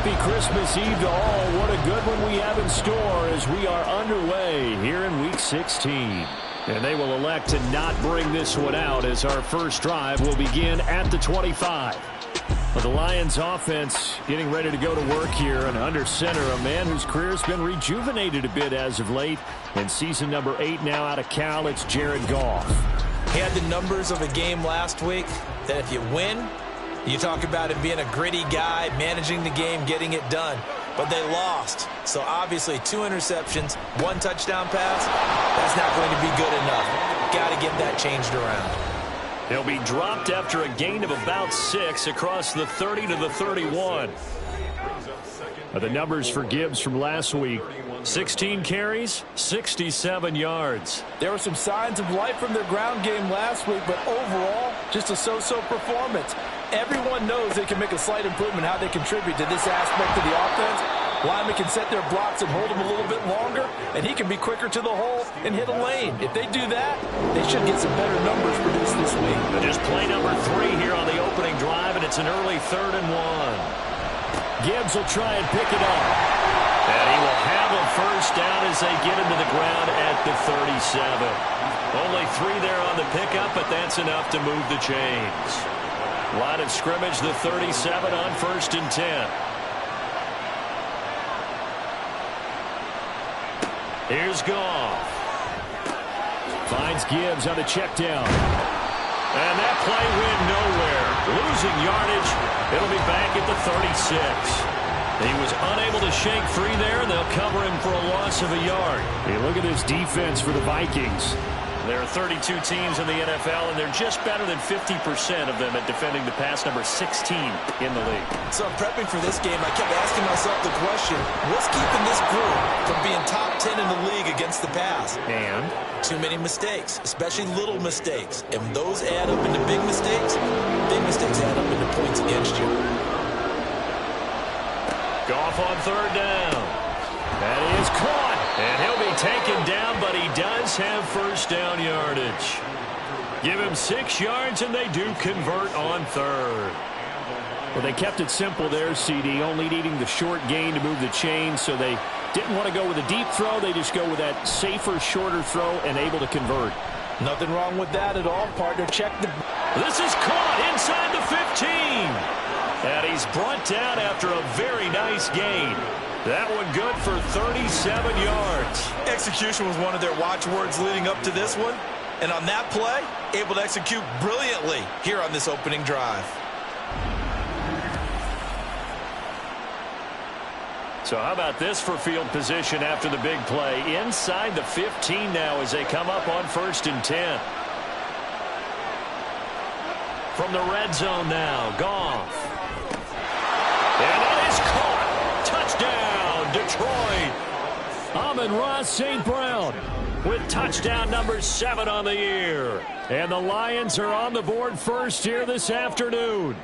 happy Christmas Eve to all. What a good one we have in store as we are underway here in Week 16. And they will elect to not bring this one out as our first drive will begin at the 25. But the Lions offense getting ready to go to work here, and under center, a man whose career has been rejuvenated a bit as of late. In season number 8 now out of Cal, it's Jared Goff. He had the numbers of a game last week that if you win, you talk about him being a gritty guy, managing the game, getting it done. But they lost. So obviously 2 interceptions, 1 touchdown pass, that's not going to be good enough. Got to get that changed around. He'll be dropped after a gain of about 6 across the 30 to the 31. The numbers for Gibbs from last week: 16 carries, 67 yards. There were some signs of life from their ground game last week, but overall, just a so-so performance. Everyone knows they can make a slight improvement how they contribute to this aspect of the offense. Linemen can set their blocks and hold him a little bit longer, and he can be quicker to the hole and hit a lane. If they do that, they should get some better numbers produced this week. Just play number 3 here on the opening drive, and it's an early 3rd and 1. Gibbs will try and pick it up. And he will have a first down as they get him to the ground at the 37. Only 3 there on the pickup, but that's enough to move the chains. Line of scrimmage, the 37 on 1st and 10. Here's Goff. Finds Gibbs on the check down. And that play went nowhere. Losing yardage. It'll be back at the 36. He was unable to shake free there, and they'll cover him for a loss of a yard. Hey, look at this defense for the Vikings. There are 32 teams in the NFL, and they're just better than 50% of them at defending the pass, number 16 in the league. So I'm prepping for this game. I kept asking myself the question, what's keeping this group from being top 10 in the league against the pass? And? Too many mistakes, especially little mistakes. And when those add up into big mistakes add up into points against you. Goff on 3rd down. That is caught. And he'll be taken down, but he does have first down yardage. Give him 6 yards, and they do convert on 3rd. Well, they kept it simple there, CD, only needing the short gain to move the chains, so they didn't want to go with a deep throw. They just go with that safer, shorter throw and able to convert. Nothing wrong with that at all, partner. Check the... This is caught inside the 15. And he's brought down after a very nice gain. That one good for 37 yards. Execution was one of their watchwords leading up to this one. And on that play, able to execute brilliantly here on this opening drive. So how about this for field position after the big play? Inside the 15 now as they come up on 1st and 10. From the red zone now, Goff. And it is caught. Touchdown, Detroit. Amon-Ra St. Brown with touchdown number 7 on the year. And the Lions are on the board first here this afternoon.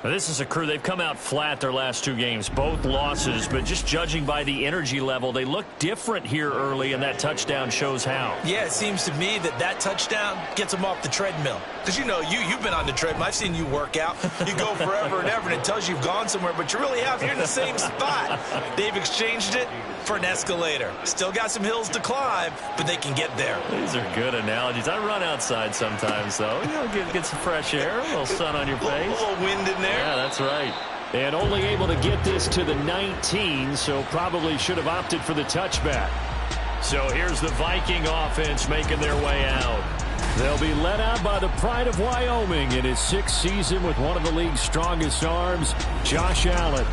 Now, this is a crew, they've come out flat their last 2 games, both losses, but just judging by the energy level, they look different here early, and that touchdown shows how. Yeah, it seems to me that touchdown gets them off the treadmill. Because you know, you've been on the treadmill. I've seen you work out. You go forever and ever, and it tells you you've gone somewhere, but you really have. You're in the same spot. They've exchanged it for an escalator. Still got some hills to climb, but they can get there. These are good analogies. I run outside sometimes, though. You know, get some fresh air, a little sun on your face. A little wind in there. Yeah, that's right. And only able to get this to the 19, so probably should have opted for the touchback. So here's the Viking offense making their way out. They'll be led out by the pride of Wyoming in his 6th season with one of the league's strongest arms, Josh Allen.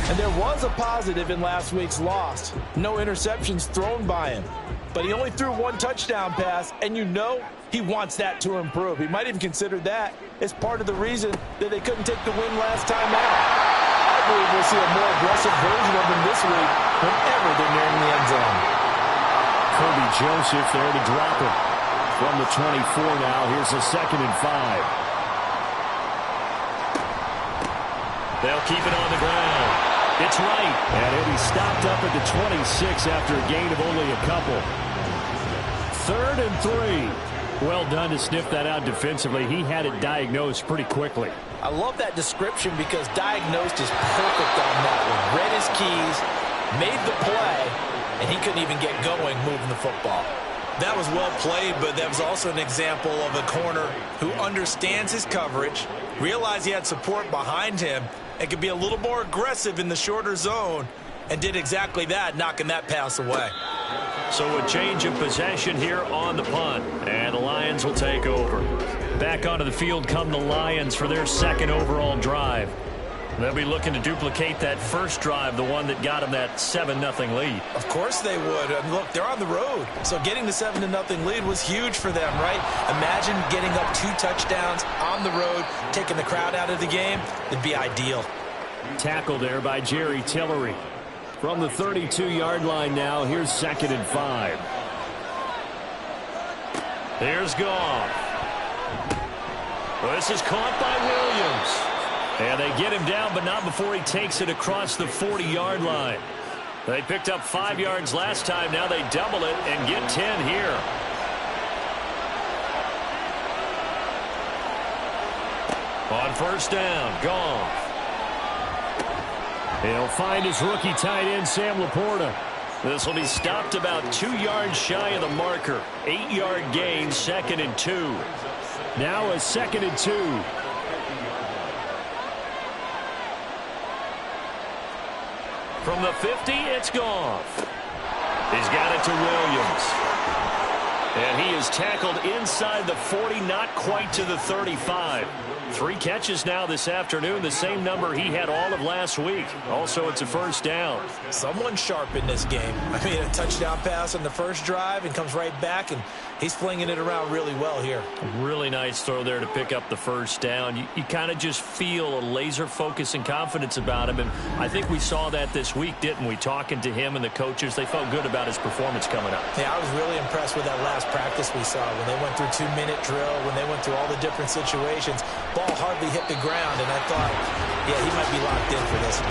And there was a positive in last week's loss. No interceptions thrown by him. But he only threw 1 touchdown pass, and you know he wants that to improve. He might even consider that as part of the reason that they couldn't take the win last time out. I believe we'll see a more aggressive version of him this week whenever they're nearing the end zone. Kirby Joseph there to drop it. From the 24 now, here's a 2nd and 5. They'll keep it on the ground. It's right. And he'll be stopped up at the 26 after a gain of only a couple. 3rd and 3. Well done to sniff that out defensively. He had it diagnosed pretty quickly. I love that description because diagnosed is perfect on that one. Read his keys, made the play, and he couldn't even get going moving the football. That was well played, but that was also an example of a corner who understands his coverage, realized he had support behind him, and could be a little more aggressive in the shorter zone, and did exactly that, knocking that pass away. So a change of possession here on the punt, and the Lions will take over. Back onto the field come the Lions for their second overall drive. They'll be looking to duplicate that first drive, the one that got them that 7-0 lead. Of course they would. And look, they're on the road. So getting the 7-0 lead was huge for them, right? Imagine getting up 2 touchdowns on the road, taking the crowd out of the game. It'd be ideal. Tackle there by Jerry Tillery. From the 32-yard line now, here's 2nd and 5. Here's Goff. Well, this is caught by Williams. And they get him down, but not before he takes it across the 40-yard line. They picked up 5 yards last time. Now they double it and get 10 here. On first down, Goff. He'll find his rookie tight end, Sam Laporta. This will be stopped about 2 yards shy of the marker. 8-yard gain, 2nd and 2. Now a 2nd and 2. From the 50, it's Goff. He's got it to Williams. And he is tackled inside the 40, not quite to the 35. 3 catches now this afternoon, the same number he had all of last week. Also, it's a first down. Someone sharp in this game. I mean, a touchdown pass on the first drive and comes right back, and he's flinging it around really well here. Really nice throw there to pick up the first down. You kind of just feel a laser focus and confidence about him, and I think we saw that this week, didn't we? Talking to him and the coaches, they felt good about his performance coming up. Yeah, I was really impressed with that last practice we saw when they went through 2-minute drill, when they went through all the different situations. Ball hardly hit the ground, and I thought, yeah, he might be locked in for this one.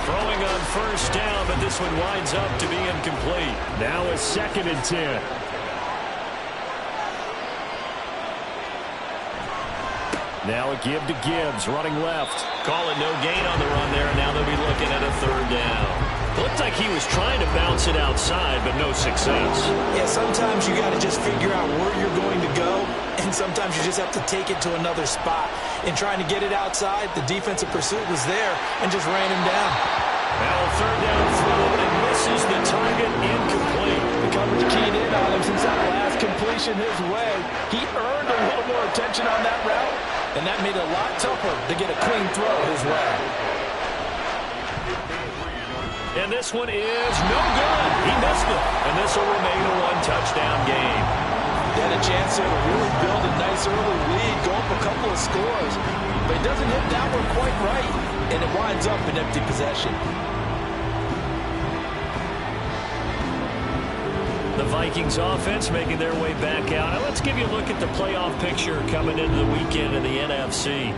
Throwing on first down, but this one winds up to be incomplete. Now a 2nd and 10. Now a give to Gibbs, running left. Call it no gain on the run there, and now they'll be looking at a 3rd down. Looked like he was trying to bounce it outside, but no success. Yeah, sometimes you got to just figure out where you're going to go, and sometimes you just have to take it to another spot. In trying to get it outside, the defensive pursuit was there and just ran him down. Now a 3rd down throw, and it misses the target, incomplete. The coverage keyed in on him since that last completion his way. He earned a little more attention on that route, and that made it a lot tougher to get a clean throw his way. And this one is no good. He missed it. And this will remain a 1-touchdown game. They had a chance there to really build a nice early lead, go up a couple of scores. But it doesn't hit that one quite right, and it winds up an empty possession. The Vikings offense making their way back out. Now let's give you a look at the playoff picture coming into the weekend in the NFC.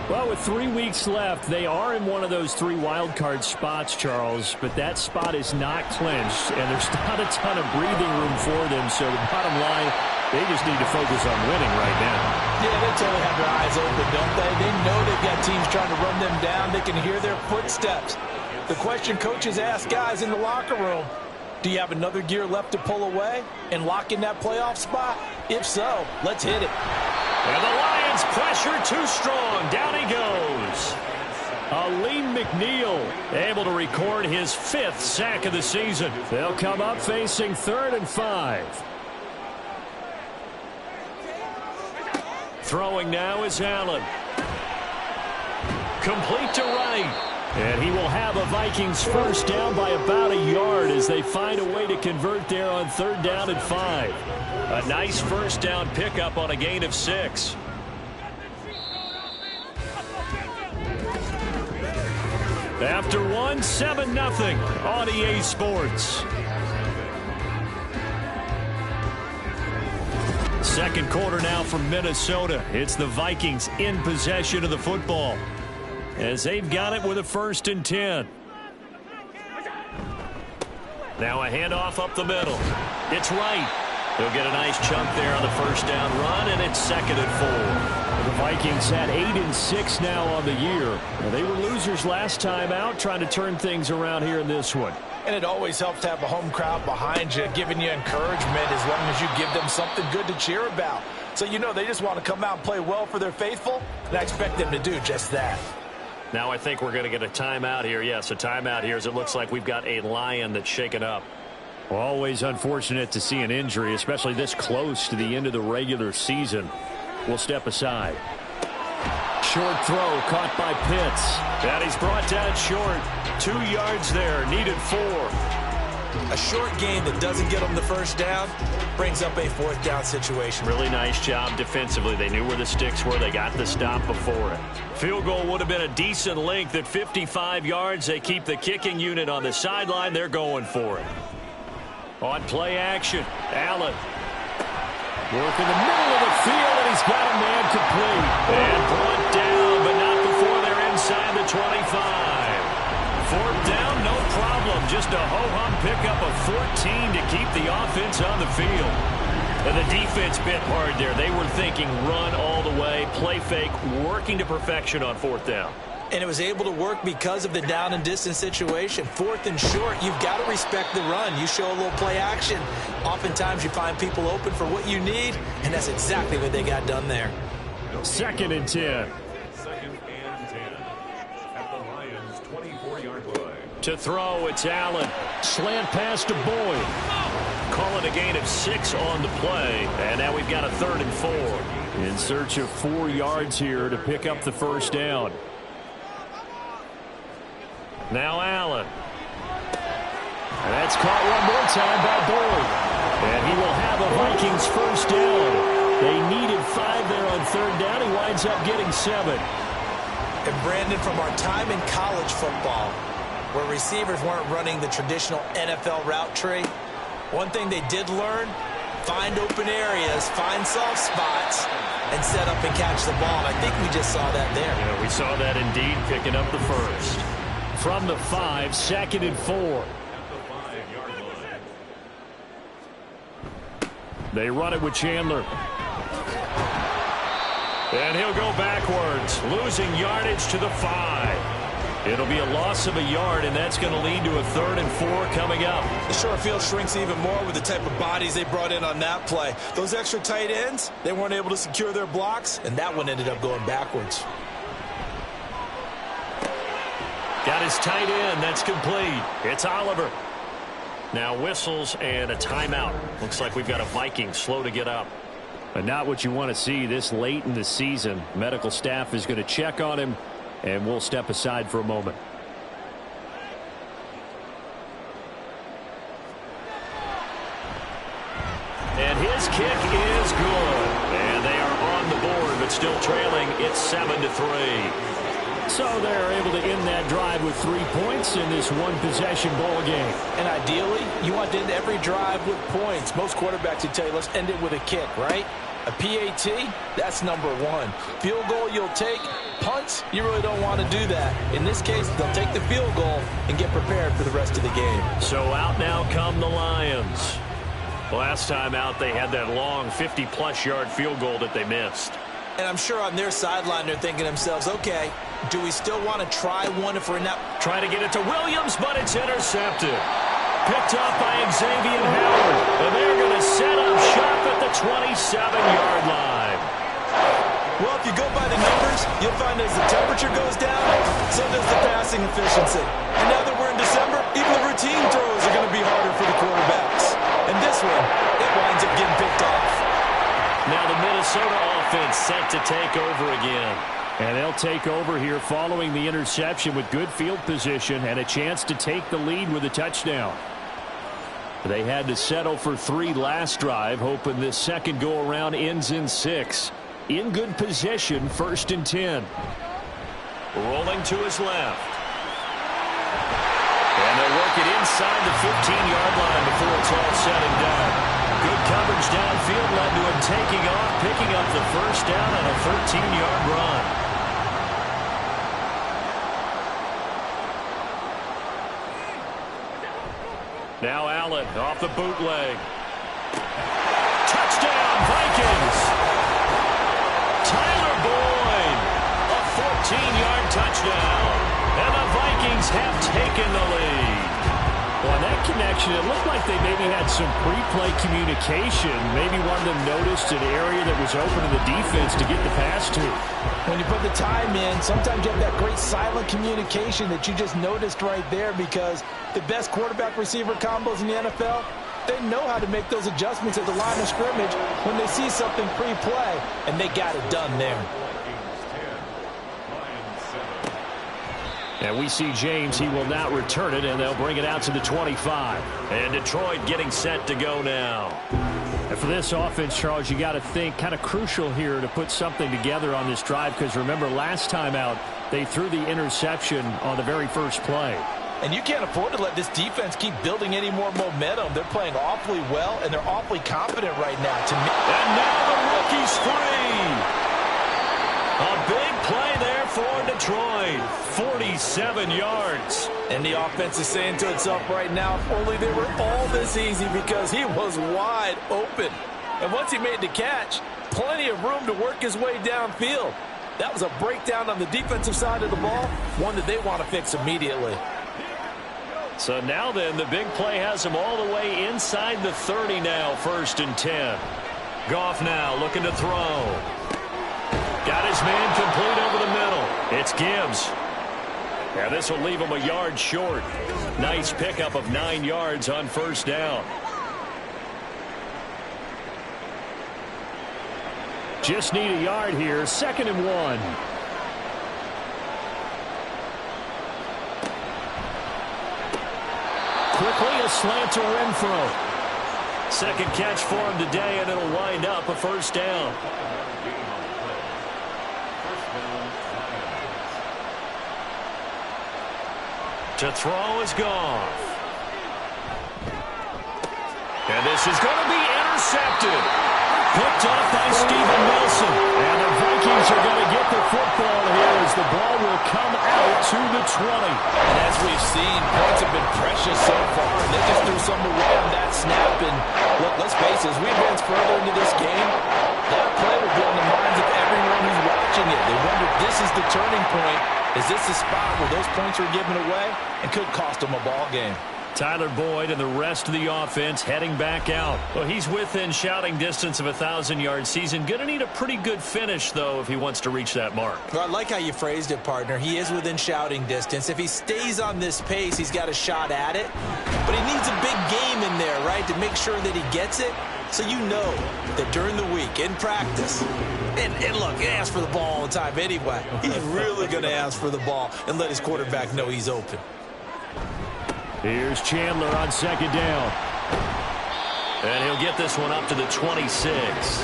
Well, with 3 weeks left, they are in one of those 3 wild card spots, Charles, but that spot is not clinched, and there's not a ton of breathing room for them, so the bottom line, they just need to focus on winning right now. Yeah, they totally have their eyes open, don't they? They know they've got teams trying to run them down. They can hear their footsteps. The question coaches ask guys in the locker room, do you have another gear left to pull away and lock in that playoff spot? If so, let's hit it. And the Lions pressure too strong. Down he goes. Aleem McNeil able to record his 5th sack of the season. They'll come up facing 3rd and 5. Throwing now is Allen. Complete to Wright. And he will have a Vikings first down by about a yard as they find a way to convert there on 3rd down and 5. A nice first down pickup on a gain of 6. After 1, 7-0 on EA Sports. Second quarter now from Minnesota. It's the Vikings in possession of the football, as they've got it with a 1st and 10. Now a handoff up the middle. It's Wright. He'll get a nice chunk there on the first down run, and it's 2nd and 4. The Vikings had 8-6 now on the year. They were losers last time out, trying to turn things around here in this one. And it always helps to have a home crowd behind you, giving you encouragement as long as you give them something good to cheer about. So you know they just want to come out and play well for their faithful, and I expect them to do just that. Now I think we're going to get a timeout here. Yes, a timeout here as it looks like we've got a Lion that's shaken up. Always unfortunate to see an injury, especially this close to the end of the regular season. We'll step aside. Short throw caught by Pitts. And he's brought down short. 2 yards there, needed 4. A short gain that doesn't get them the first down brings up a 4th down situation. Really nice job defensively. They knew where the sticks were. They got the stop before it. Field goal would have been a decent length at 55 yards. They keep the kicking unit on the sideline. They're going for it. On play action, Allen. Work in the middle of the field, and he's got a man complete. And brought down, but not before they're inside the 25. 4th down, no problem. Just a ho-hum pickup of 14 to keep the offense on the field. And the defense bit hard there. They were thinking run all the way, play fake, working to perfection on 4th down. And it was able to work because of the down and distance situation. 4th and short, you've got to respect the run. You show a little play action. Oftentimes you find people open for what you need, and that's exactly what they got done there. 2nd and 10. 2nd and 10 at the Lions' 24-yard line. To throw, it's Allen. Slant pass to Boyd. Call it a gain of 6 on the play, and now we've got a 3rd and 4. In search of 4 yards here to pick up the first down. Now Allen. And that's caught one more time by Boyd. And he will have a Vikings first down. They needed 5 there on 3rd down. He winds up getting 7. And Brandon, from our time in college football, where receivers weren't running the traditional NFL route tree, one thing they did learn, find open areas, find soft spots, and set up and catch the ball. And I think we just saw that there. Yeah, we saw that indeed, picking up the first. From the 5, 2nd and 4. At the 5-yard line. They run it with Chandler. And he'll go backwards, losing yardage to the 5. It'll be a loss of a yard, and that's going to lead to a 3rd and 4 coming up. The short field shrinks even more with the type of bodies they brought in on that play. Those extra tight ends, they weren't able to secure their blocks, and that one ended up going backwards. Got his tight end. That's complete. It's Oliver. Now whistles and a timeout. Looks like we've got a Viking slow to get up. But not what you want to see this late in the season. Medical staff is going to check on him, and we'll step aside for a moment. And his kick is good. And they are on the board, but still trailing. It's 7-3. So they're able to end that drive with 3 points in this one-possession ball game. And ideally, you want to end every drive with points. Most quarterbacks would tell you, let's end it with a kick, right? A PAT, that's number 1. Field goal you'll take. Punts, you really don't want to do that. In this case, they'll take the field goal and get prepared for the rest of the game. So out now come the Lions. Last time out, they had that long 50-plus yard field goal that they missed. And I'm sure on their sideline they're thinking to themselves, okay, do we still want to try one if we're not? Trying to get it to Williams, but it's intercepted. Picked up by Xavier Howard. And they're going to set up shop at the 27-yard line. Well, if you go by the numbers, you'll find as the temperature goes down, so does the passing efficiency. And now that we're in December, even the routine throws are going to be harder for the quarterbacks. And this one, it winds up getting picked off. Now the Minnesota offense set to take over again. And they'll take over here following the interception with good field position and a chance to take the lead with a touchdown. They had to settle for 3 last drive, hoping this second go-around ends in 6. In good position, 1st and 10. Rolling to his left. And they'll work it inside the 15-yard line before it's all said and done. Good coverage downfield led to him taking off, picking up the first down on a 13-yard run. Now Allen off the bootleg. Touchdown, Vikings. Tyler Boyd, a 14-yard touchdown. And the Vikings have taken the lead. Well, on that connection, it looked like they maybe had some pre-play communication. Maybe one of them noticed an area that was open to the defense to get the pass to. When you put the time in, sometimes you have that great silent communication that you just noticed right there, because the best quarterback-receiver combos in the NFL, they know how to make those adjustments at the line of scrimmage when they see something pre-play, and they got it done there. And we see James. He will not return it, and they'll bring it out to the 25. And Detroit getting set to go now. And for this offense, Charles, you got to think kind of crucial here to put something together on this drive, because remember last time out they threw the interception on the very first play. And you can't afford to let this defense keep building any more momentum. They're playing awfully well, and they're awfully confident right now. And now the rookie's free. A big play there for Detroit. 47 yards. And the offense is saying to itself right now, if only they were all this easy, because he was wide open. And once he made the catch, plenty of room to work his way downfield. That was a breakdown on the defensive side of the ball, one that they want to fix immediately. So now then, the big play has him all the way inside the 30 now, 1st and 10. Goff now looking to throw. Got his man complete over the middle. It's Gibbs. And this will leave him a yard short. Nice pickup of 9 yards on 1st down. Just need a yard here. 2nd and 1. Quickly a slant to Renfro. Second catch for him today, and it'll wind up a 1st down. To throw is Goff. And this is going to be intercepted. Picked off by Steven Nelson. And the Vikings are going to get the football here as the ball will come out to the 20. And as we've seen, points have been precious so far. They just threw some away on that snap. And look, let's face it, as we advance further into this game, that play will be on the minds of everyone who's watching it. They wonder if this is the turning point. Is this the spot where those points are given away and could cost them a ball game? Tyler Boyd and the rest of the offense heading back out. Well, he's within shouting distance of a 1,000-yard season. Going to need a pretty good finish, though, if he wants to reach that mark. Well, I like how you phrased it, partner. He is within shouting distance. If he stays on this pace, he's got a shot at it. But he needs a big game in there, right, to make sure that he gets it. So you know that during the week, in practice, and look, he asks for the ball all the time anyway. He's really going to ask for the ball and let his quarterback know he's open. Here's Chandler on 2nd down. And he'll get this one up to the 26.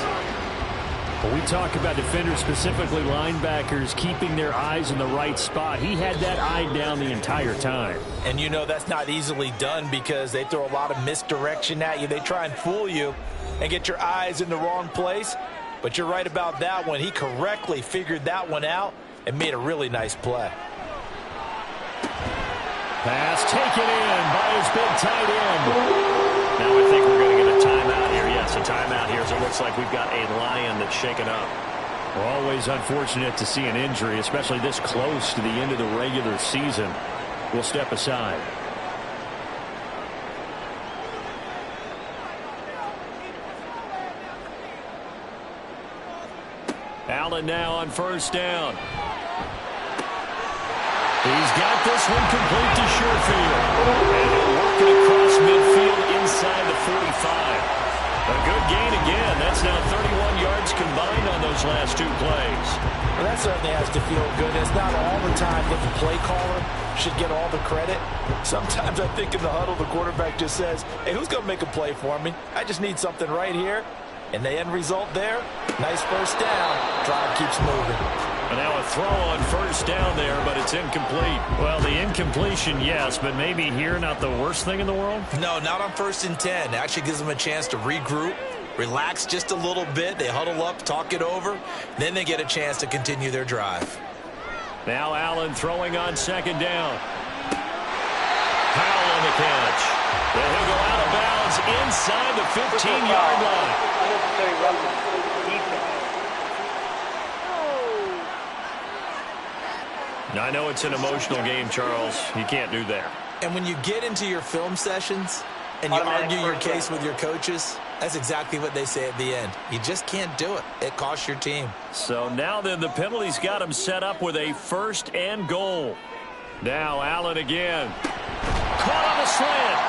When we talk about defenders, specifically linebackers, keeping their eyes in the right spot, he had that eye down the entire time. And you know that's not easily done because they throw a lot of misdirection at you. They try and fool you and get your eyes in the wrong place. But you're right about that one. He correctly figured that one out and made a really nice play. Pass taken in by his big tight end. Now I think we're going to get a timeout here. Yes, a timeout here. So it looks like we've got a Lion that's shaken up. Always unfortunate to see an injury, especially this close to the end of the regular season. We'll step aside. Allen now on 1st down. He's got this one complete to Sherfield. And he'll work it across midfield inside the 45. A good gain again. That's now 31 yards combined on those last 2 plays. Well, that certainly has to feel good. It's not all the time that the play caller should get all the credit. Sometimes I think in the huddle, the quarterback just says, hey, who's going to make a play for me? I just need something right here. And the end result there, nice 1st down. Drive keeps moving. And now a throw on 1st down there, but it's incomplete. Well, the incompletion, yes, but maybe here not the worst thing in the world? No, not on 1st and 10. It actually gives them a chance to regroup, relax just a little bit. They huddle up, talk it over. Then they get a chance to continue their drive. Now Allen throwing on 2nd down. Powell on the catch. And he'll go out of bounds inside the 15-yard line. Unnecessary roughness. Defense. Now, I know it's an emotional game, Charles. You can't do that. And when you get into your film sessions and you argue your case with your coaches, that's exactly what they say at the end. You just can't do it. It costs your team. So now then, the penalty's got him set up with a 1st and goal. Now Allen again. Caught on the slant.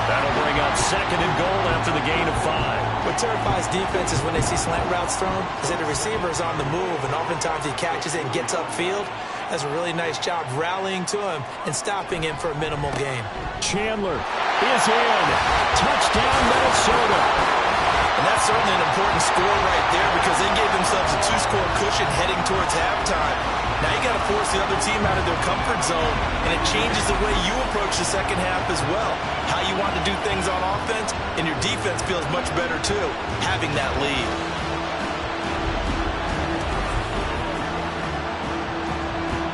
That'll bring up 2nd and goal after the gain of 5. What terrifies defenses when they see slant routes thrown is that the receiver is on the move, and oftentimes he catches it and gets upfield. Does a really nice job rallying to him and stopping him for a minimal gain. Chandler is in. Touchdown, Minnesota. And that's certainly an important score right there because they gave themselves a 2-score cushion heading towards halftime. Now you got to force the other team out of their comfort zone, and it changes the way you approach the second half as well. How you want to do things on offense, and your defense feels much better too, having that lead.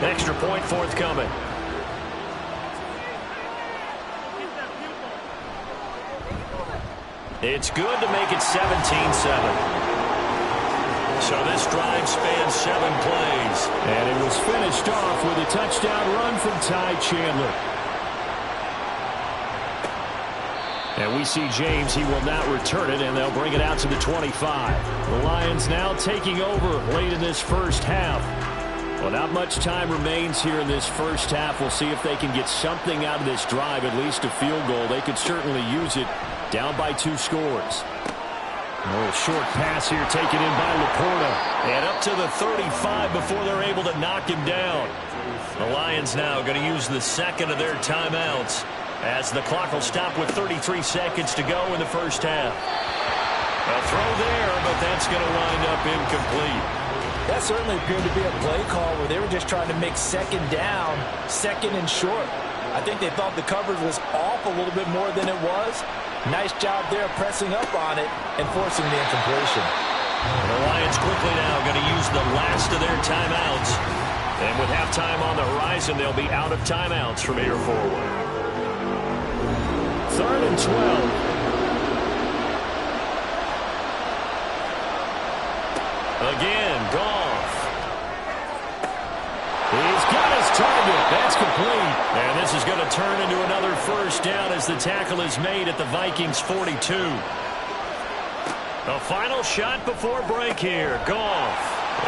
Extra point forthcoming. It's good to make it 17-7. So this drive spans 7 plays. And it was finished off with a touchdown run from Ty Chandler. And we see James. He will not return it, and they'll bring it out to the 25. The Lions now taking over late in this first half. Well, not much time remains here in this first half. We'll see if they can get something out of this drive, at least a field goal. They could certainly use it, down by 2 scores. A little short pass here taken in by Laporta. And up to the 35 before they're able to knock him down. The Lions now going to use the 2nd of their timeouts as the clock will stop with 33 seconds to go in the first half. A throw there, but that's going to wind up incomplete. That certainly appeared to be a play call where they were just trying to make 2nd down, 2nd and short. I think they thought the coverage was off a little bit more than it was. Nice job there pressing up on it and forcing the incompletion. The Lions quickly now going to use the last of their timeouts. And with halftime on the horizon, they'll be out of timeouts from here forward. 3rd and 12. Again, Goff. He's got his target. That's complete. And this is going to turn into another 1st down as the tackle is made at the Vikings 42. A final shot before break here. Goff.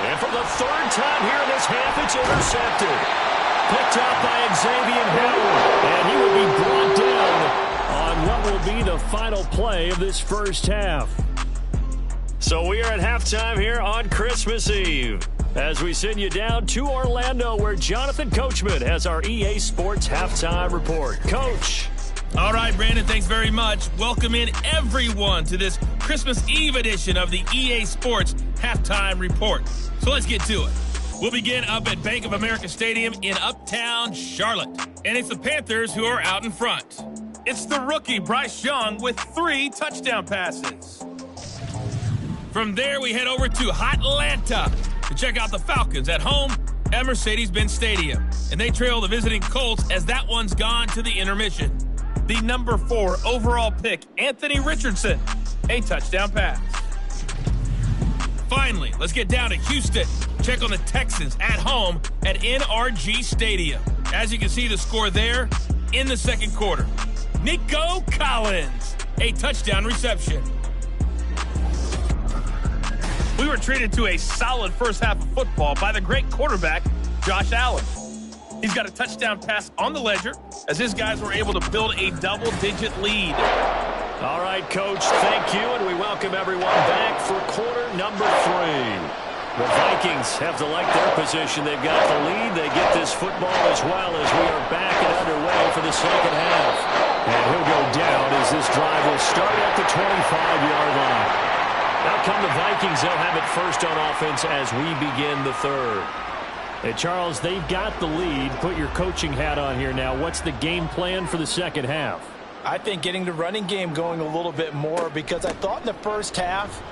And for the 3rd time here in this half, it's intercepted. Picked up by Xavier Howard. And he will be brought down on what will be the final play of this first half. So we are at halftime here on Christmas Eve as we send you down to Orlando where Jonathan Coachman has our EA Sports Halftime Report. Coach. All right, Brandon, thanks very much. Welcome in everyone to this Christmas Eve edition of the EA Sports Halftime Report. So let's get to it. We'll begin up at Bank of America Stadium in Uptown Charlotte. And it's the Panthers who are out in front. It's the rookie Bryce Young with 3 touchdown passes. From there, we head over to Hotlanta to check out the Falcons at home at Mercedes-Benz Stadium. And they trail the visiting Colts as that one's gone to the intermission. The number 4 overall pick, Anthony Richardson, a touchdown pass. Finally, let's get down to Houston. Check on the Texans at home at NRG Stadium. As you can see the score there in the 2nd quarter. Nico Collins, a touchdown reception. We were treated to a solid first half of football by the great quarterback, Josh Allen. He's got a touchdown pass on the ledger as his guys were able to build a double-digit lead. All right, Coach, thank you, and we welcome everyone back for quarter number 3. The Vikings have to like their position. They've got the lead. They get this football as well as we are back and underway for the second half. And he'll go down as this drive will start at the 25-yard line. Out come the Vikings. They'll have it first on offense as we begin the 3rd. Hey, Charles, they've got the lead. Put your coaching hat on here now. What's the game plan for the second half? I think getting the running game going a little bit more because I thought in the first half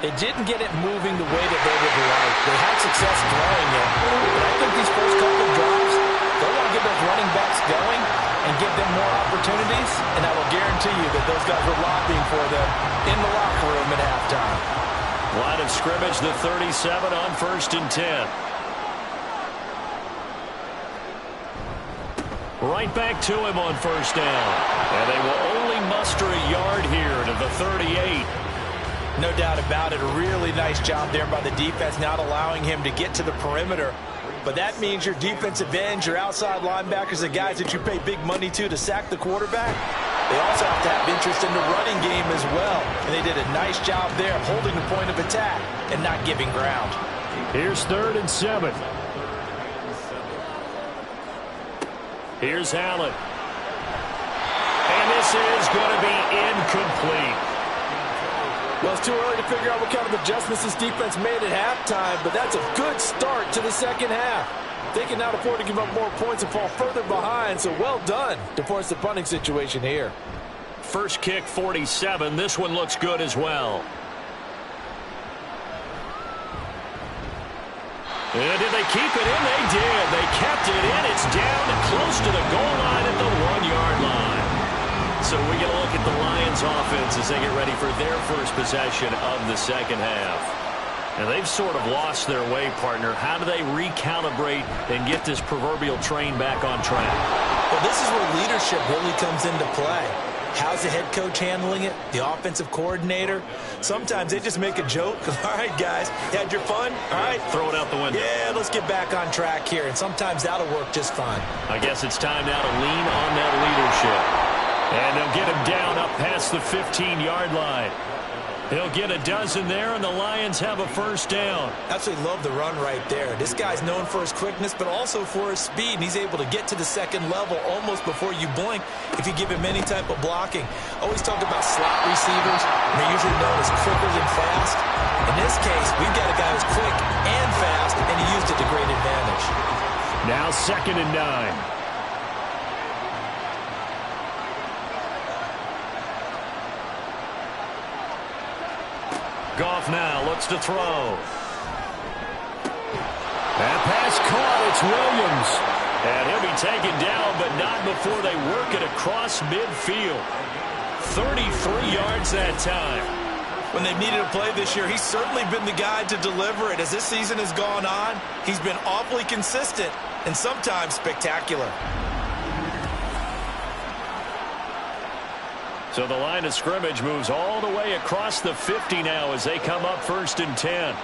they didn't get it moving the way that they would like. They had success throwing it. But I think these first couple of drives, they want to get those running backs going and give them more opportunities, and that will guarantee is the 37 on 1st and 10. Right back to him on 1st down. And they will only muster a yard here to the 38. No doubt about it. A really nice job there by the defense, not allowing him to get to the perimeter. But that means your defensive ends, your outside linebackers, the guys that you pay big money to sack the quarterback, they also have to have interest in the running game as well. And they did a nice job there of holding the point of attack and not giving ground. Here's 3rd and 7. Here's Allen. And this is going to be incomplete. Well, it's too early to figure out what kind of adjustments this defense made at halftime, but that's a good start to the second half. They cannot afford to give up more points and fall further behind, so well done to force the punting situation here. First kick, 47. This one looks good as well. And did they keep it in? They did. They kept it in. It's down close to the goal line at the 1-yard line. So we get a look at the Lions offense as they get ready for their first possession of the second half. And they've sort of lost their way, partner. How do they recalibrate and get this proverbial train back on track? Well, this is where leadership really comes into play. How's the head coach handling it? The offensive coordinator? Sometimes they just make a joke. All right, guys, you had your fun? All right. Throw it out the window. Yeah, let's get back on track here. And sometimes that'll work just fine. I guess it's time now to lean on that leadership. And they'll get him down up past the 15-yard line. He'll get a dozen there, and the Lions have a first down. Absolutely love the run right there. This guy's known for his quickness, but also for his speed, and he's able to get to the second level almost before you blink if you give him any type of blocking. Always talk about slot receivers, and they're usually known as quicker than fast. In this case, we've got a guy who's quick and fast, and he used it to great advantage. Now 2nd and 9. Goff now looks to throw. That pass caught. It's Williams. And he'll be taken down, but not before they work it across midfield. 33 yards that time. When they've needed a play this year, he's certainly been the guy to deliver it. As this season has gone on, he's been awfully consistent and sometimes spectacular. So the line of scrimmage moves all the way across the 50 now as they come up 1st and 10.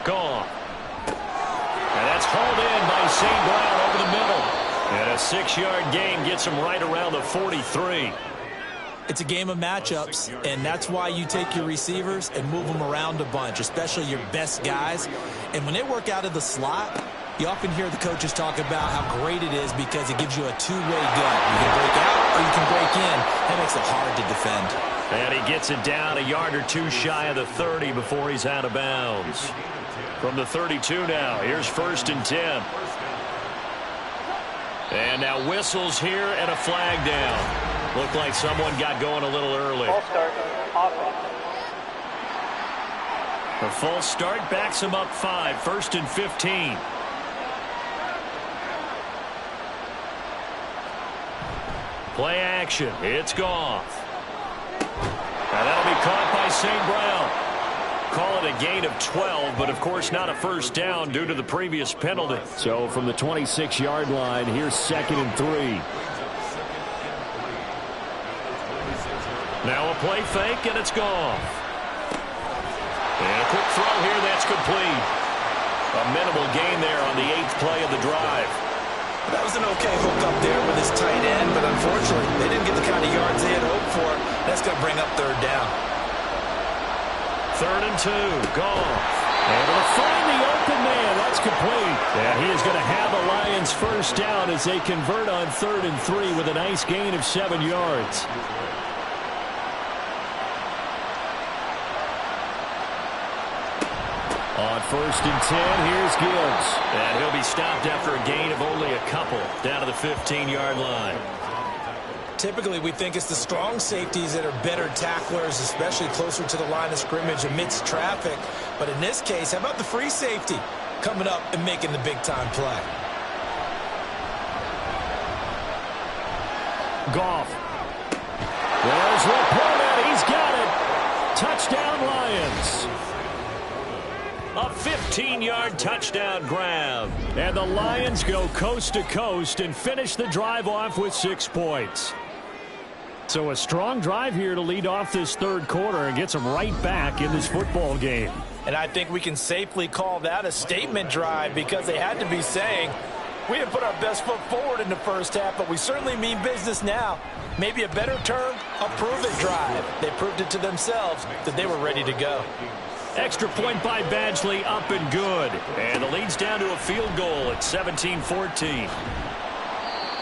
Gone. And that's hauled in by St. Brown over the middle. And a 6-yard gain gets him right around the 43. It's a game of matchups, and that's why you take your receivers and move them around a bunch, especially your best guys. And when they work out of the slot, you often hear the coaches talk about how great it is because it gives you a two-way gun. You can break out or you can break in. That makes it hard to defend. And he gets it down a yard or two shy of the 30 before he's out of bounds. From the 32 now, here's 1st and 10. And now whistles here and a flag down. Looked like someone got going a little early. False start. Offense. The false start backs him up 5, 1st and 15. Play action. It's Goff. And that'll be caught by St. Brown. Call it a gain of 12, but of course not a first down due to the previous penalty. So from the 26-yard line, here's 2nd and 3. Now a play fake, and it's Goff. And a quick throw here, that's complete. A minimal gain there on the 8th play of the drive. That was an okay hook up there with his tight end, but unfortunately, they didn't get the kind of yards they had hoped for. That's going to bring up 3rd down. 3rd and 2, Goff. Able to find the open man. That's complete. And he is going to have a Lions first down as they convert on 3rd and 3 with a nice gain of 7 yards. On 1st and 10, here's Gibbs. And he'll be stopped after a gain of only a couple down to the 15-yard line. Typically, we think it's the strong safeties that are better tacklers, especially closer to the line of scrimmage amidst traffic. But in this case, how about the free safety coming up and making the big-time play? Goff There's Laporta. He's got it. Touchdown, Lions. A 15-yard touchdown grab. And the Lions go coast to coast and finish the drive off with 6 points. So a strong drive here to lead off this third quarter and gets them right back in this football game. And I think we can safely call that a statement drive because they had to be saying, we didn't put our best foot forward in the first half, but we certainly mean business now. Maybe a better term, a prove-it drive. They proved it to themselves that they were ready to go. Extra point by Badgley, up and good. And the lead's down to a field goal at 17-14.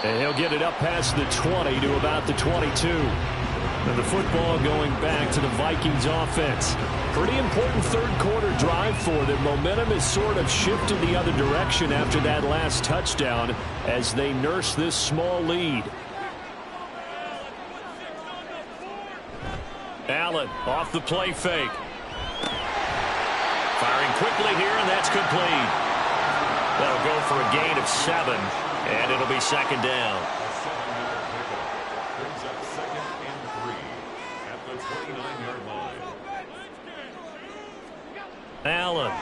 And he'll get it up past the 20 to about the 22. And the football going back to the Vikings offense. Pretty important third quarter drive for them. Momentum has sort of shifted the other direction after that last touchdown as they nurse this small lead. Allen off the play fake. Firing quickly here, and that's complete. That'll go for a gain of 7, and it'll be second down. Brings up 2nd and 3 at the 29-yard line. Allen.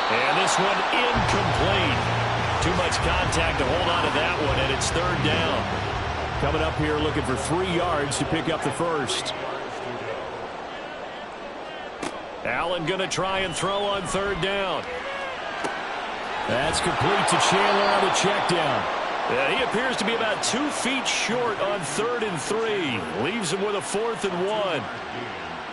And this one incomplete. Too much contact to hold on to that one, and it's third down. Coming up here looking for 3 yards to pick up the first. Allen going to try and throw on third down. That's complete to Chandler on the check down. Yeah, he appears to be about 2 feet short on 3rd and 3. Leaves him with a 4th and 1.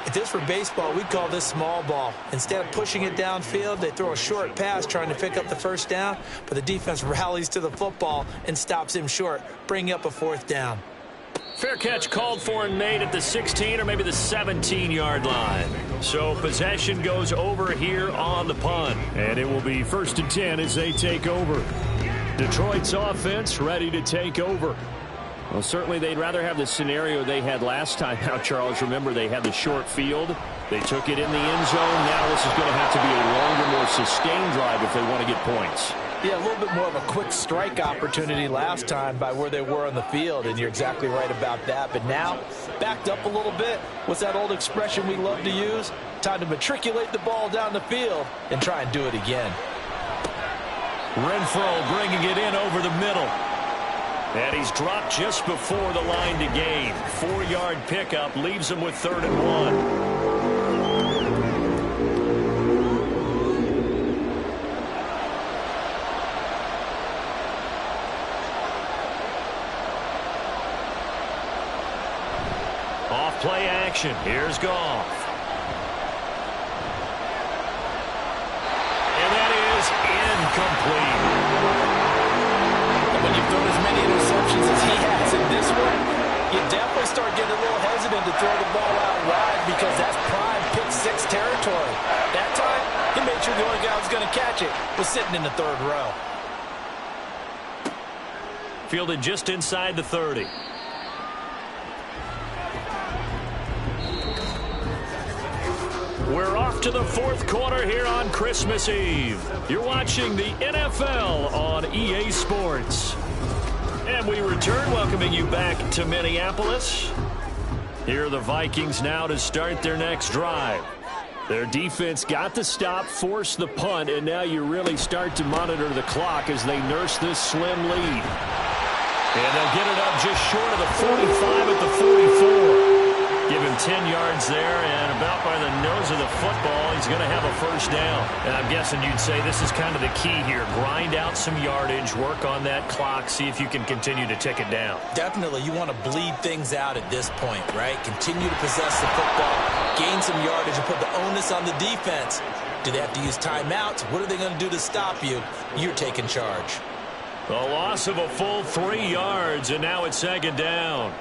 If this were baseball, we'd call this small ball. Instead of pushing it downfield, they throw a short pass trying to pick up the first down, but the defense rallies to the football and stops him short, bringing up a 4th down. Fair catch called for and made at the 16 or maybe the 17-yard line. So possession goes over here on the punt. And it will be 1st and 10 as they take over. Detroit's offense ready to take over. Well, certainly they'd rather have the scenario they had last time out, Charles. Remember, they had the short field. They took it in the end zone. Now this is going to have to be a longer, more sustained drive if they want to get points. Yeah, a little bit more of a quick strike opportunity last time by where they were on the field, and you're exactly right about that. But now, backed up a little bit. What's that old expression we love to use? Time to matriculate the ball down the field and try and do it again. Renfrow bringing it in over the middle. And he's dropped just before the line to gain. 4-yard pickup leaves him with 3rd and 1. Off play action. Here's Goff. And that is incomplete. When you've thrown as many interceptions as he has in this one, you definitely start getting a little hesitant to throw the ball out wide because that's prime pick 6 territory. That time, he made sure the only guy who was going to catch it was sitting in the 3rd row. Fielded just inside the 30. We're off to the 4th quarter here on Christmas Eve. You're watching the NFL on EA Sports. And we return, welcoming you back to Minneapolis. Here are the Vikings now to start their next drive. Their defense got the stop, forced the punt, and now you really start to monitor the clock as they nurse this slim lead. And they'll get it up just short of the 45 at the 44. Give him 10 yards there, and about by the nose of the football, he's going to have a first down. And I'm guessing you'd say this is kind of the key here. Grind out some yardage, work on that clock, see if you can continue to tick it down. Definitely, you want to bleed things out at this point, right? Continue to possess the football, gain some yardage, and put the onus on the defense. Do they have to use timeouts? What are they going to do to stop you? You're taking charge. A loss of a full 3 yards, and now it's second down.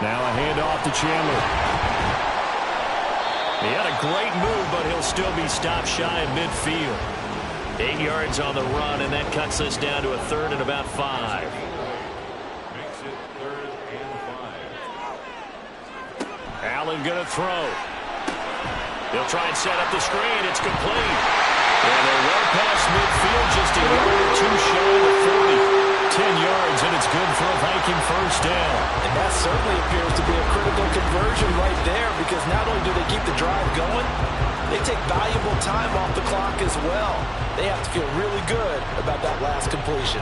Now a handoff to Chandler. He had a great move, but he'll still be stopped shy of midfield. 8 yards on the run, and that cuts us down to a 3rd and about 5. Makes it 3rd and 5. Allen going to throw. He'll try and set up the screen. It's complete. And they're well past midfield, just a yard or two shy of the 40. 10 yards, and it's good for a Viking first down. And that certainly appears to be a critical conversion right there, because not only do they keep the drive going, they take valuable time off the clock as well. They have to feel really good about that last completion.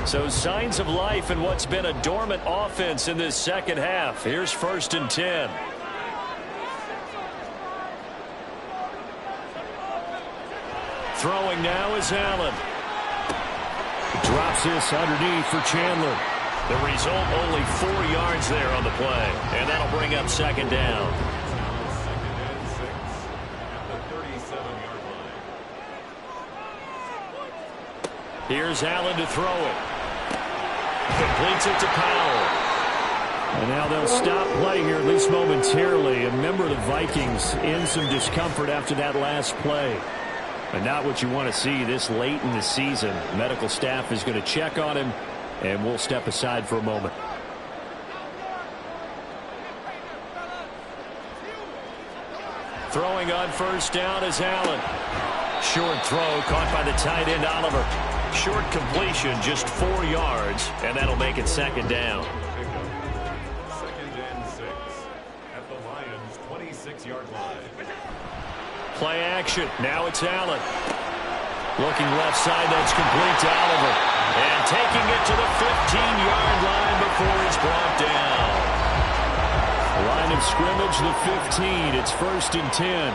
So signs of life in what's been a dormant offense in this second half. Here's 1st and 10. Throwing now is Allen. Drops this underneath for Chandler. The result, only 4 yards there on the play. And that'll bring up 2nd down. Here's Allen to throw it. Completes it to Powell. And now they'll stop play here, at least momentarily. And remember, the Vikings in some discomfort after that last play. And not what you want to see this late in the season. Medical staff is going to check on him, and we'll step aside for a moment. Throwing on 1st down is Allen. Short throw caught by the tight end Oliver. Short completion, just 4 yards, and that'll make it 2nd down. 2nd and 6 at the Lions' 26-yard line. Play action. Now it's Allen. Looking left side, that's complete to Oliver. And taking it to the 15-yard line before he's brought down. Line of scrimmage, the 15. It's 1st and 10.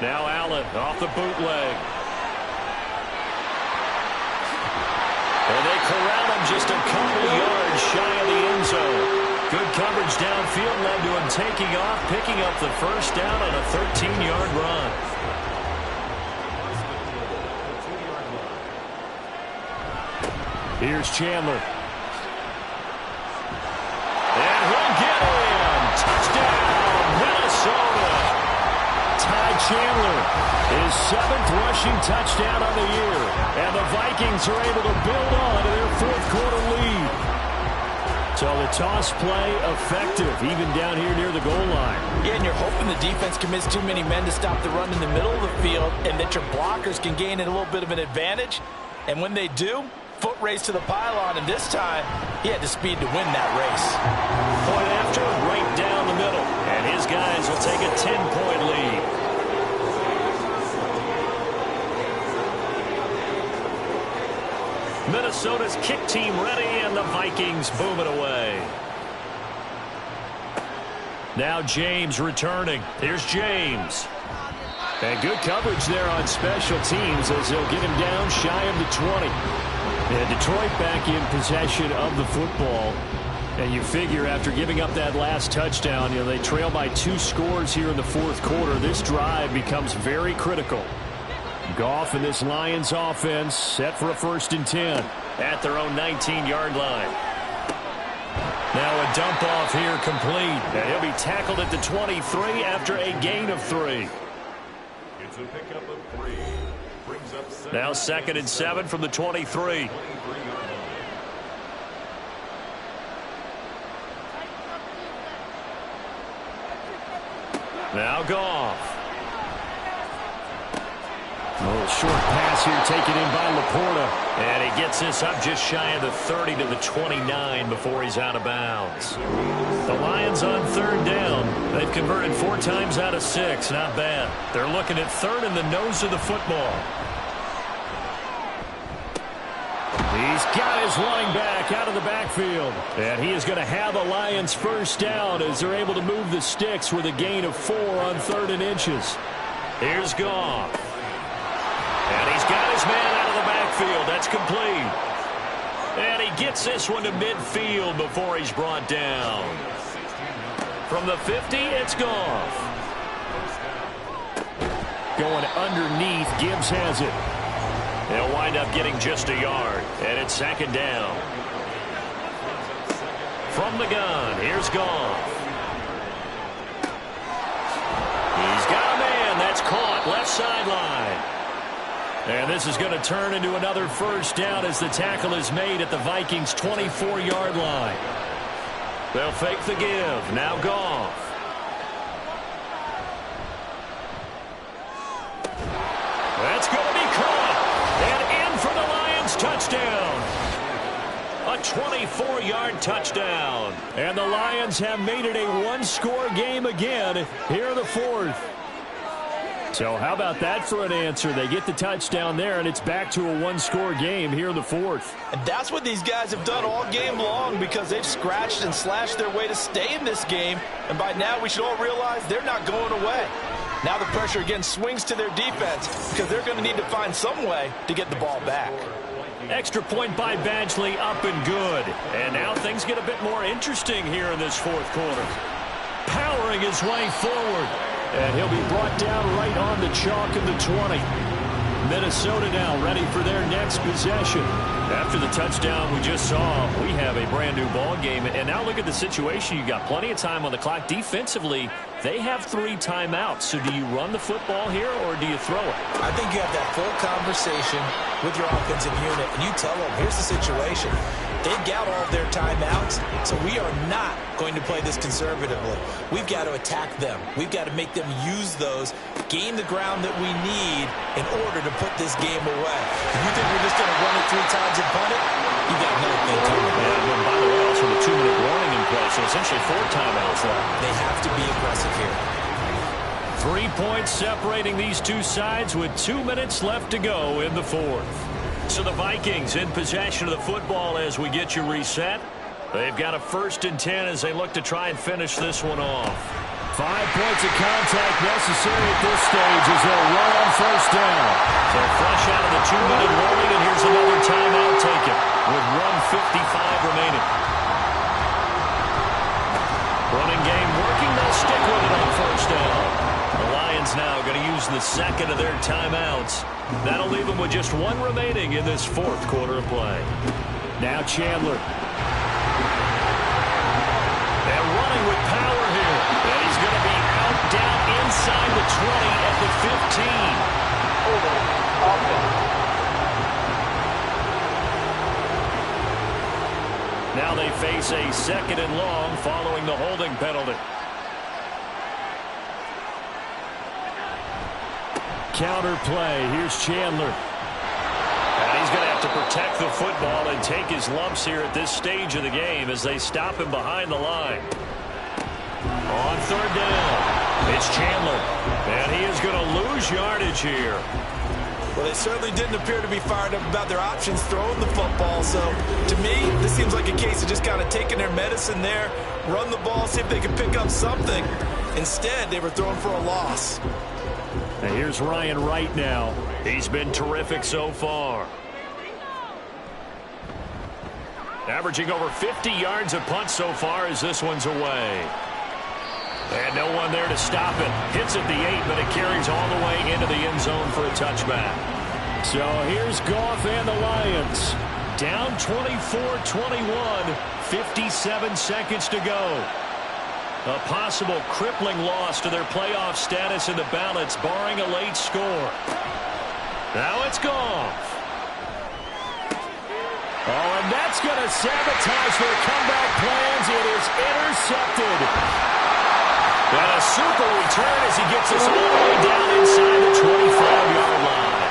Now Allen off the bootleg. And they corral him just a couple yards shy of the end zone. Good coverage downfield led to him taking off, picking up the 1st down on a 13-yard run. Here's Chandler. And he'll get in. Touchdown, Minnesota. Ty Chandler, his 7th rushing touchdown of the year. And the Vikings are able to build on to their 4th quarter lead. So the toss play effective, even down here near the goal line. Yeah, and you're hoping the defense commits too many men to stop the run in the middle of the field, and that your blockers can gain a little bit of an advantage. And when they do, foot race to the pylon, and this time, he had the speed to win that race. Point after, right down the middle. And his guys will take a 10-point lead. Minnesota's kick team ready, and the Vikings boom it away. Now James returning. Here's James. And good coverage there on special teams as they'll get him down shy of the 20. And Detroit back in possession of the football. And you figure after giving up that last touchdown, they trail by 2 scores here in the 4th quarter. This drive becomes very critical. Goff and this Lions offense set for a 1st and 10. At their own 19-yard line. Now a dump off here complete. And he'll be tackled at the 23 after a gain of 3. It's a pickup of 3. Brings up 7. Now 2nd and 7 from the 23. Now Goff. A little short pass here taken in by Laporta. And he gets this up just shy of the 30 to the 29 before he's out of bounds. The Lions on 3rd down. They've converted 4 times out of 6. Not bad. They're looking at 3rd in the nose of the football. He's got his running back out of the backfield. And he is going to have a Lions 1st down as they're able to move the sticks with a gain of 4 on 3rd and inches. Here's Goff. And he's got his man out of the backfield. That's complete. And he gets this one to midfield before he's brought down. From the 50, it's Goff. Going underneath, Gibbs has it. They'll wind up getting just a yard. And it's 2nd down. From the gun, here's Goff. He's got a man. That's caught. Left sideline. And this is going to turn into another 1st down as the tackle is made at the Vikings' 24-yard line. They'll fake the give. Now Goff. That's going to be caught. And in for the Lions touchdown. A 24-yard touchdown. And the Lions have made it a one-score game again here in the fourth. So how about that for an answer? They get the touchdown there, and it's back to a one-score game here in the fourth. And that's what these guys have done all game long because they've scratched and slashed their way to stay in this game. And by now, we should all realize they're not going away. Now the pressure again swings to their defense because they're going to need to find some way to get the ball back. Extra point by Badgley, up and good. And now things get a bit more interesting here in this fourth quarter. Powering his way forward. And he'll be brought down right on the chalk of the 20. Minnesota now ready for their next possession. After the touchdown we just saw, we have a brand new ball game. And now look at the situation. You got plenty of time on the clock. Defensively, they have 3 timeouts. So do you run the football here or do you throw it? I think you have that full conversation with your offensive unit, and you tell them, here's the situation. They've got all of their timeouts, so we are not going to play this conservatively. We've got to attack them. We've got to make them use those, gain the ground that we need in order to put this game away. If you think we're just going to run it 3 times and punt it, you got another thing coming. Yeah, and by the way, also the 2-minute warning in play, so essentially 4 timeouts left. They have to be aggressive here. 3 points separating these two sides with 2 minutes left to go in the fourth. So the Vikings in possession of the football as we get you reset. They've got a 1st and 10 as they look to try and finish this one off. 5 points of contact necessary at this stage as they'll run on 1st down. So fresh out of the 2-minute warning, and here's another timeout taken with 1:55 remaining. Running game working. They'll stick with it on 1st down. The Lions now going to use the 2nd of their timeouts. That'll leave them with just 1 remaining in this 4th quarter of play. Now Chandler. And running with power here. And he's going to be out down inside the 20 at the 15. Now they face a 2nd and long following the holding penalty. Counter play. Here's Chandler. And he's going to have to protect the football and take his lumps here at this stage of the game as they stop him behind the line. On 3rd down, it's Chandler. And he is going to lose yardage here. Well, they certainly didn't appear to be fired up about their options throwing the football. So, to me, this seems like a case of just kind of taking their medicine there, run the ball, see if they can pick up something. Instead, they were throwing for a loss. And here's Ryan Wright now. He's been terrific so far. Averaging over 50 yards a punt so far as this one's away. And no one there to stop it. Hits at the 8, but it carries all the way into the end zone for a touchback. So here's Goff and the Lions. Down 24-21, 57 seconds to go. A possible crippling loss to their playoff status in the ballots, barring a late score. Now it's Goff. Oh, and that's going to sabotage their comeback plans. It is intercepted. And a super return as he gets us all the way down inside the 25-yard line.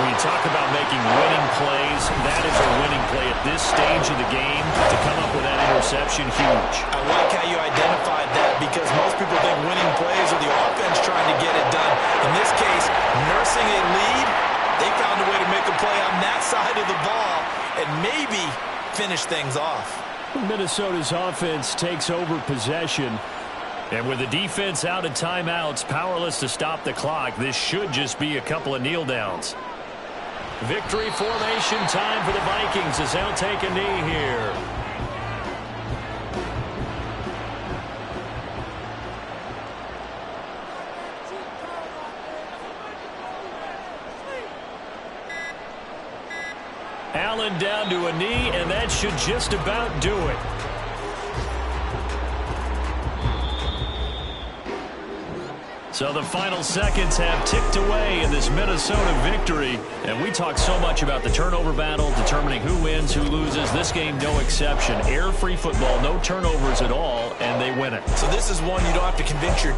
When you talk about making winning plays, that is a winning play at this stage of the game. To come up with that interception, huge. I like how you identified that because most people think winning plays are the offense trying to get it done. In this case, nursing a lead, they found a way to make a play on that side of the ball and maybe finish things off. Minnesota's offense takes over possession. And with the defense out of timeouts, powerless to stop the clock, this should just be a couple of kneel downs. Victory formation time for the Vikings as they'll take a knee here. Allen down to a knee, and that should just about do it. So the final seconds have ticked away in this Minnesota victory. And we talk so much about the turnover battle, determining who wins, who loses. This game, no exception. Air-free football, no turnovers at all, and they win it. So this is one you don't have to convince your